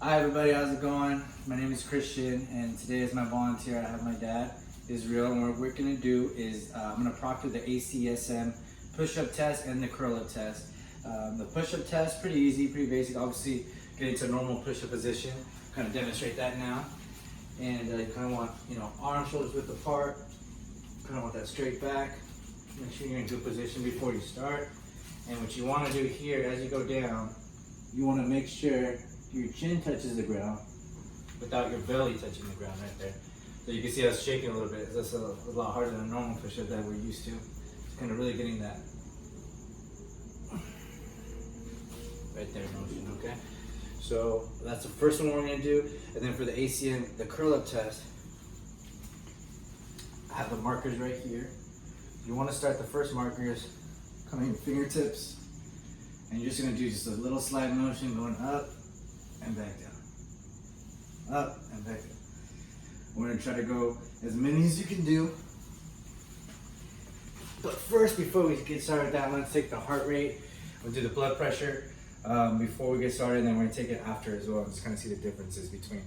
Hi everybody, how's it going? My name is Christian and today is my volunteer. I have my dad, Israel, and what we're going to do is I'm going to proctor the ACSM push-up test and the curl-up test. The push-up test, pretty easy, pretty basic. Obviously, get into a normal push-up position, kind of demonstrate that now. And you kind of want, arms, shoulders width apart, kind of want that straight back. Make sure you're in good position before you start. And what you want to do here, as you go down, you want to make sure your chin touches the ground without your belly touching the ground right there. So you can see us shaking a little bit. That's a lot harder than a normal push-up that we're used to. It's kind of really getting that right there motion, okay? So that's the first one we're gonna do. And then for the ACM, the curl-up test, I have the markers right here. You wanna start the first markers, come in your fingertips, and you're just gonna do just a little slide motion going up and back down. Up and back down. We're gonna try to go as many as you can do. But first, before we get started with that, let's take the heart rate. We'll do the blood pressure before we get started, and then we're gonna take it after as well, and just kind of see the differences between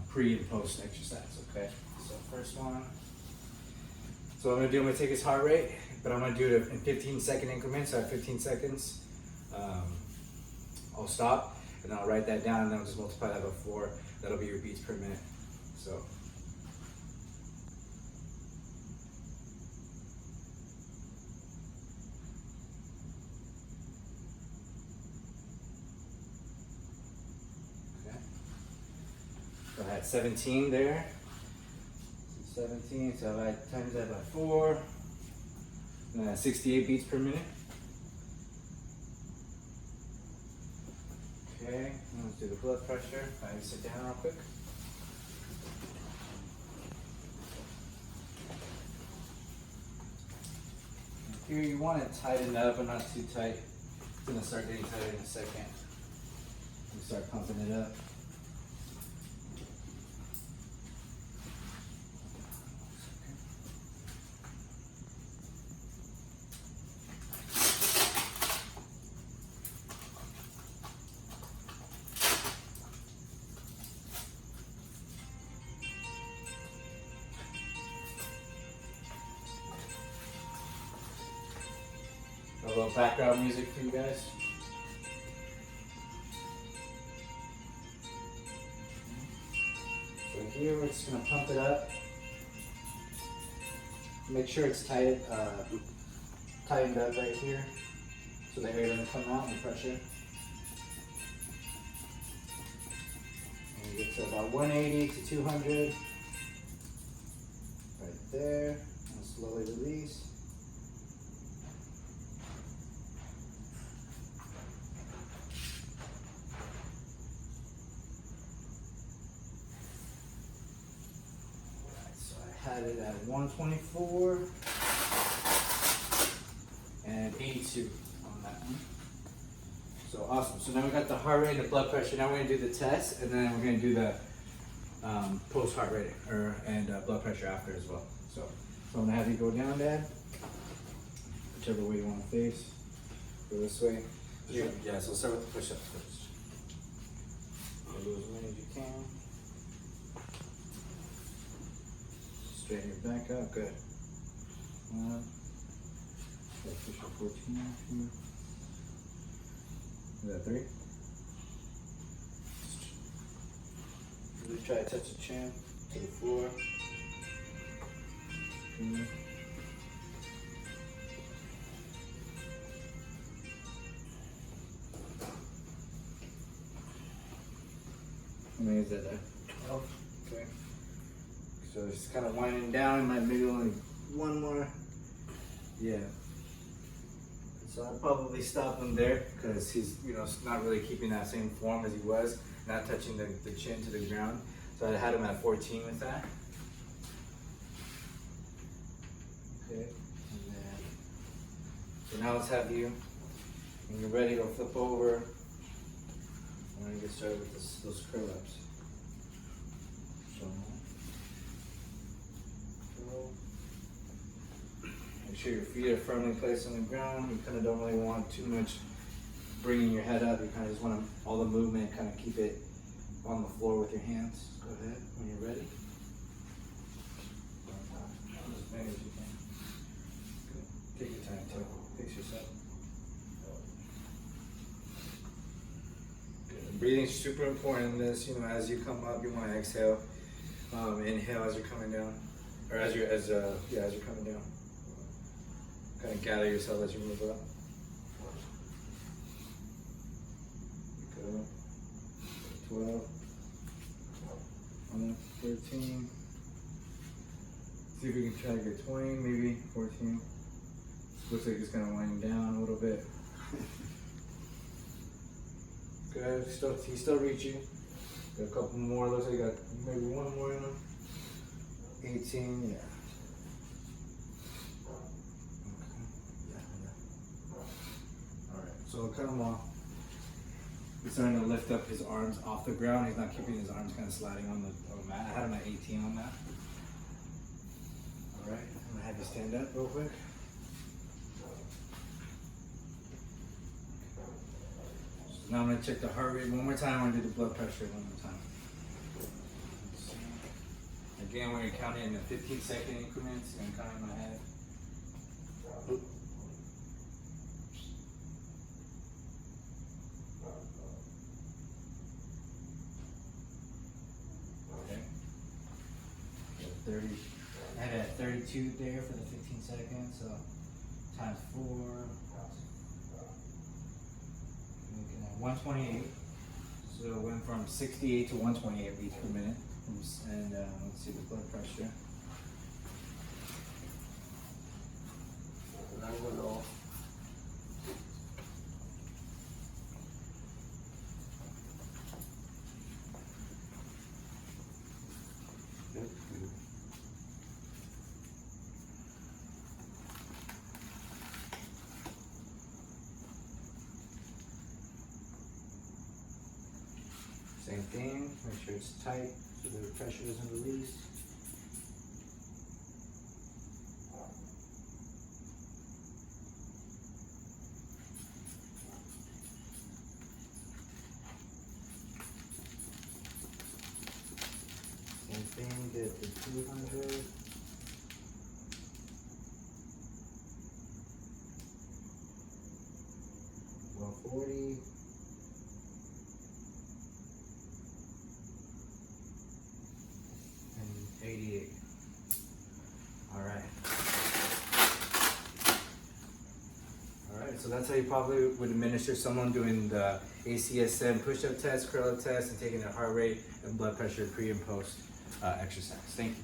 pre and post exercise, okay? So first one. So what I'm gonna do, I'm gonna take his heart rate, but I'm gonna do it in 15-second increments. So at 15 seconds, I'll stop, and then I'll write that down, and then I'll just multiply that by 4. That'll be your beats per minute. So. Okay. So I had 17 there. 17, so I times that by 4. And then 68 beats per minute. Okay, let's do the blood pressure. I can sit down real quick. Here you want to tighten up, but not too tight. It's going to start getting tighter in a second. You start pumping it up. A little background music for you guys. So here we're just going to pump it up. Make sure it's tightened up right here so the air doesn't come out and pressure. And you get to about 180 to 200 right there. And slowly release. Had it at 124 and 82 on that one. So awesome. So now we got the heart rate and the blood pressure. Now we're gonna do the test, and then we're gonna do the post heart rate and blood pressure after as well. So I'm gonna have you go down, Dad. Whichever way you want to face. Go this way. Yeah. So we'll start with the push-ups first. Do as many as you can. Straighten your back up, good. Push up 14, 2. Is that 3? Really try to touch the chin to the floor. 2. How many is that there? 12. Okay. So it's kind of winding down, maybe only one more. Yeah. So I'll probably stop him there because he's, not really keeping that same form as he was, not touching the chin to the ground. So I had him at 14 with that. Okay. And then, so now let's have you, when you're ready, go flip over. We're gonna get started with those curl ups. So. Make sure your feet are firmly placed on the ground. You kind of don't really want too much bringing your head up. You kind of just want all the movement, kind of keep it on the floor with your hands. Go ahead when you're ready. As many as you can. Good. Take your time too. Fix yourself. Good. Breathing's super important in this. You know, as you come up, you want to exhale. Inhale as you're coming down, or as you're coming down. Kind of gather yourself as you move up. Go. 12. 13. See if we can try to get 20, maybe 14. Looks like it's kind of winding down a little bit. Good. He's still reaching. Got a couple more. Looks like you got maybe one more in him. 18. Yeah. All right. So come on. He's starting to lift up his arms off the ground. He's not keeping his arms kind of sliding on the mat. I had him at 18 on that. All right. I'm gonna have you stand up real quick. So now I'm gonna check the heart rate one more time. I'm gonna do the blood pressure one more time. Again, we're gonna count it in the 15-second increments. I'm gonna count in my head. Okay. 30. I had it at 32 there for the 15 seconds. So times 4. Looking at 128. So it went from 68 to 128 beats per minute. And let's see the blood pressure. That was all. Good. Same thing, make sure it's tight so the pressure isn't released. Same thing, get the 200. $140. And 88. All right. All right, so that's how you probably would administer someone doing the ACSM push-up test, curl-up test, and taking their heart rate and blood pressure pre and post exercise. Thank you.